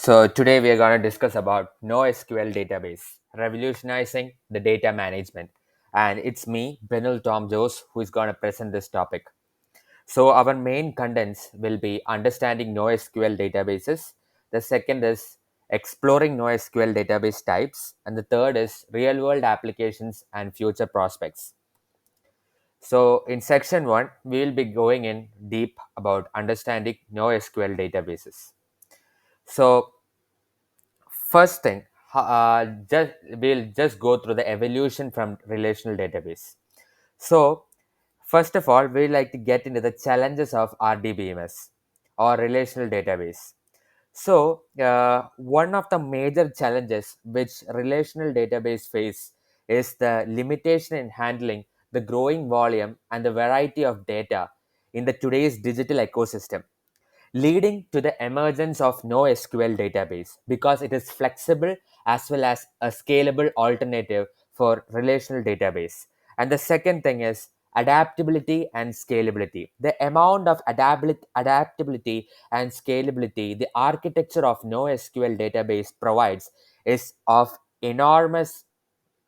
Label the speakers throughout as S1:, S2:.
S1: So today we are going to discuss about NoSQL database, revolutionizing the data management. And it's me, Benil Tom Jose, who is going to present this topic. So our main contents will be understanding NoSQL databases. The second is exploring NoSQL database types. And the third is real world applications and future prospects. So in section one, we will be going in deep about understanding NoSQL databases. So first thing, just we'll just go through the evolution from relational database. So, first of all, we like to get into the challenges of RDBMS or relational database. So, one of the major challenges which relational database face is the limitation in handling the growing volume and the variety of data in the today's digital ecosystem, leading to the emergence of NoSQL database because it is flexible as well as a scalable alternative for relational database. And the second thing is adaptability and scalability. The amount of adaptability and scalability the architecture of NoSQL database provides is of enormous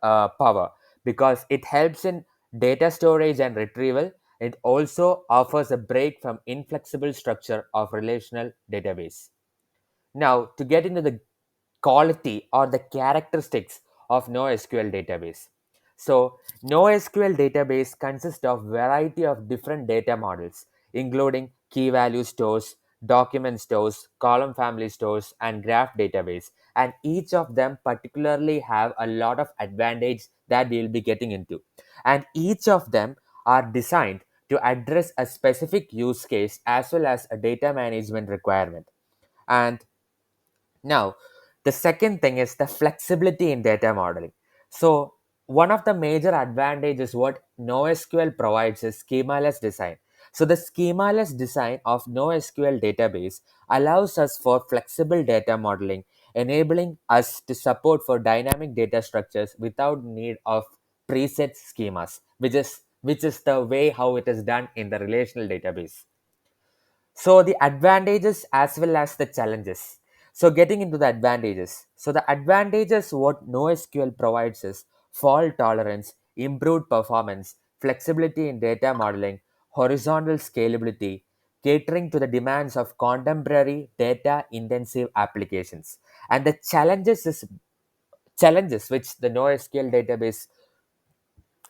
S1: power because it helps in data storage and retrieval. It also offers a break from inflexible structure of relational database. Now, to get into the quality or the characteristics of NoSQL database. So, NoSQL database consists of variety of different data models, including key value stores, document stores, column family stores, and graph database. And each of them particularly have a lot of advantage that we will be getting into. And each of them are designed to address a specific use case as well as a data management requirement. And now, the second thing is the flexibility in data modeling. So, one of the major advantages what NoSQL provides is schemaless design. So, the schemaless design of NoSQL database allows us for flexible data modeling, enabling us to support for dynamic data structures without need of preset schemas, which is the way how it is done in the relational database. So the advantages as well as the challenges. So getting into the advantages. So the advantages what NoSQL provides is fault tolerance, improved performance, flexibility in data modeling, horizontal scalability, catering to the demands of contemporary data intensive applications. And the challenges which the NoSQL database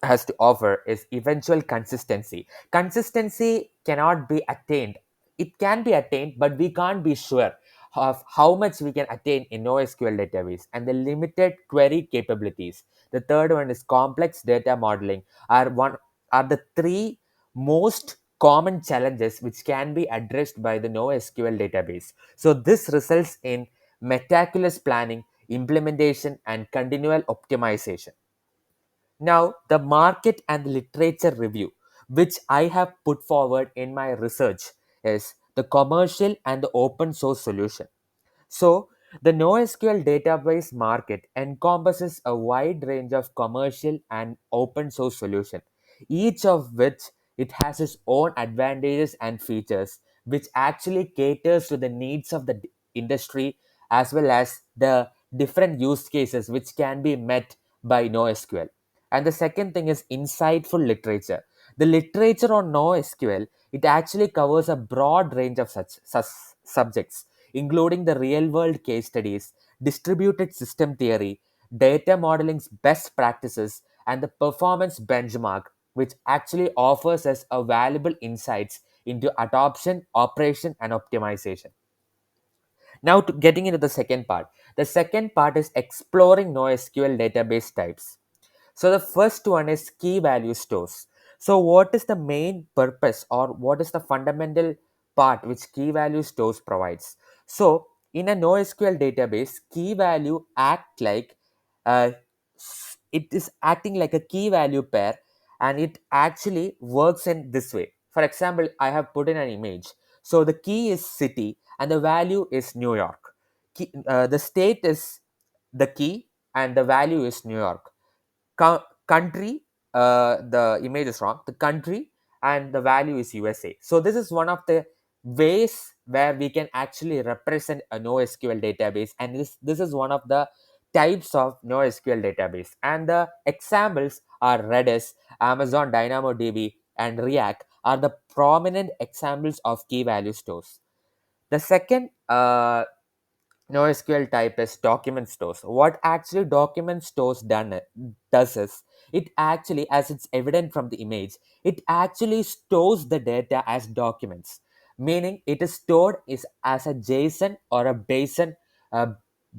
S1: has to offer is eventual consistency. Consistency cannot be attained. It can be attained, but we can't be sure of how much we can attain in NoSQL database and the limited query capabilities. The third one is complex data modeling are the three most common challenges which can be addressed by the NoSQL database. So this results in meticulous planning, implementation, and continual optimization. Now, the market and literature review, which I have put forward in my research, is the commercial and the open source solution. So, the NoSQL database market encompasses a wide range of commercial and open source solutions, each of which it has its own advantages and features, which actually caters to the needs of the industry as well as the different use cases which can be met by NoSQL. And the second thing is insightful literature. The literature on NoSQL, it actually covers a broad range of such subjects, including the real world case studies, distributed system theory, data modeling's best practices, and the performance benchmark, which actually offers us a valuable insights into adoption, operation, and optimization. Now, to getting into the second part. The second part is exploring NoSQL database types. So the first one is key value stores. So what is the main purpose or what is the fundamental part which key value stores provides? So in a NoSQL database, key value act like uh, it is acting like a key value pair, and it actually works in this way. For example, I have put in an image. So the key is city and the value is New York. The state is the key and the value is New York. Country, the image is wrong. The country and the value is USA. So this is one of the ways where we can actually represent a NoSQL database, and this is one of the types of NoSQL database. And the examples are Redis, Amazon DynamoDB, and React are the prominent examples of key value stores. The second NoSQL type is document stores. What actually document stores does is, it actually, as it's evident from the image, it actually stores the data as documents, meaning it is stored is as a JSON or a uh,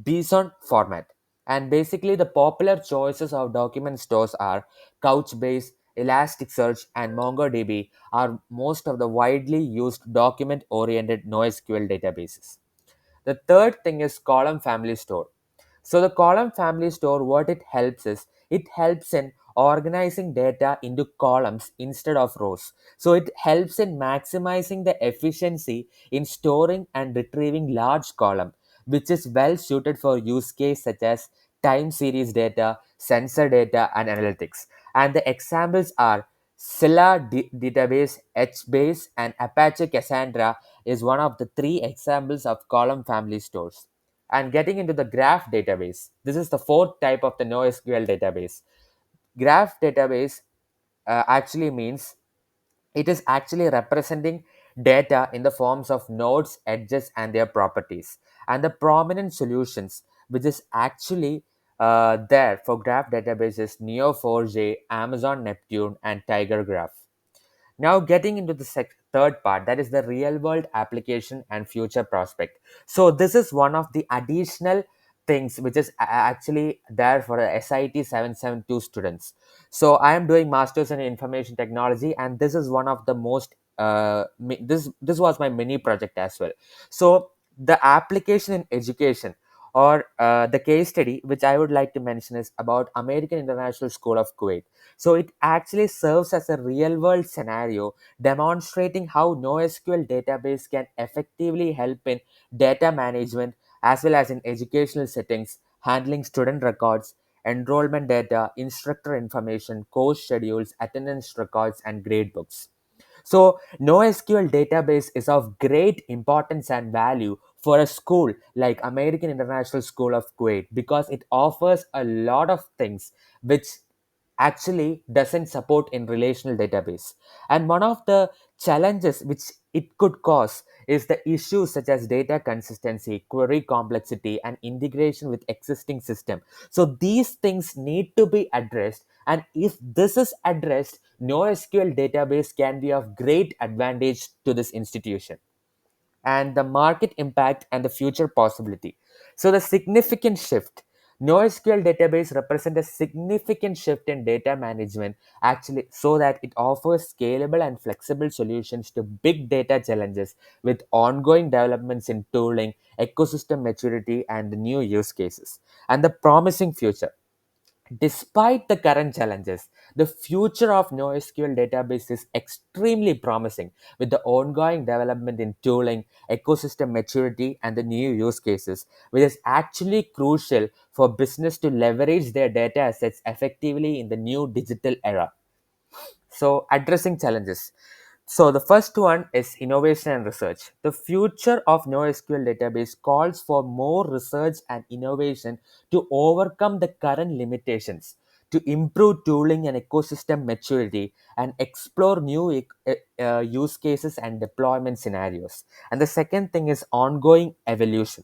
S1: BSON format. And basically, the popular choices of document stores are Couchbase, Elasticsearch, and MongoDB are most of the widely used document-oriented NoSQL databases. The third thing is column family store. So the column family store, what it helps is, it helps in organizing data into columns instead of rows. So it helps in maximizing the efficiency in storing and retrieving large column, which is well suited for use case such as time series data, sensor data, and analytics. And the examples are Scala database, HBase, and Apache Cassandra is one of the three examples of column family stores. And getting into the graph database, this is the fourth type of the NoSQL database. Graph database actually means it is actually representing data in the forms of nodes, edges, and their properties. And the prominent solutions, which is actually there for graph databases, Neo4j, Amazon Neptune, and Tiger Graph. Now, getting into the third part, that is the real world application and future prospect. So, this is one of the additional things which is actually there for a SIT 772 students. So, I am doing masters in information technology, and this is one of the most this was my mini project as well. So, the application in education, or the case study which I would like to mention, is about American International School of Kuwait. So it actually serves as a real world scenario demonstrating how NoSQL database can effectively help in data management as well as in educational settings, handling student records, enrollment data, instructor information, course schedules, attendance records, and grade books. So, NoSQL database is of great importance and value for a school like American International School of Kuwait, because it offers a lot of things which actually doesn't support in relational database. And one of the challenges which it could cause is the issues such as data consistency, query complexity, and integration with existing system. So these things need to be addressed, and if this is addressed, NoSQL database can be of great advantage to this institution. And the market impact and the future possibility. So the significant shift. NoSQL database represent a significant shift in data management, actually, so that it offers scalable and flexible solutions to big data challenges with ongoing developments in tooling, ecosystem maturity, and the new use cases. And the promising future. Despite the current challenges, the future of NoSQL database is extremely promising with the ongoing development in tooling, ecosystem maturity, and the new use cases, which is actually crucial for business to leverage their data assets effectively in the new digital era. So, addressing challenges. So, the first one is innovation and research. The future of NoSQL database calls for more research and innovation to overcome the current limitations, to improve tooling and ecosystem maturity, and explore new use cases and deployment scenarios. And the second thing is ongoing evolution.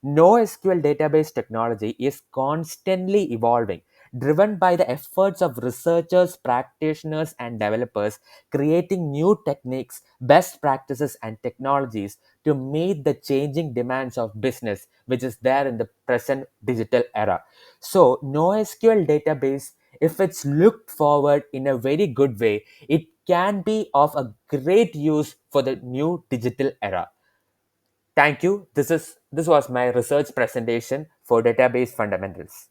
S1: NoSQL database technology is constantly evolving, driven by the efforts of researchers, practitioners, and developers creating new techniques, best practices, and technologies to meet the changing demands of business, which is there in the present digital era. So, NoSQL database, if it's looked forward in a very good way, it can be of a great use for the new digital era. Thank you. This was my research presentation for database fundamentals.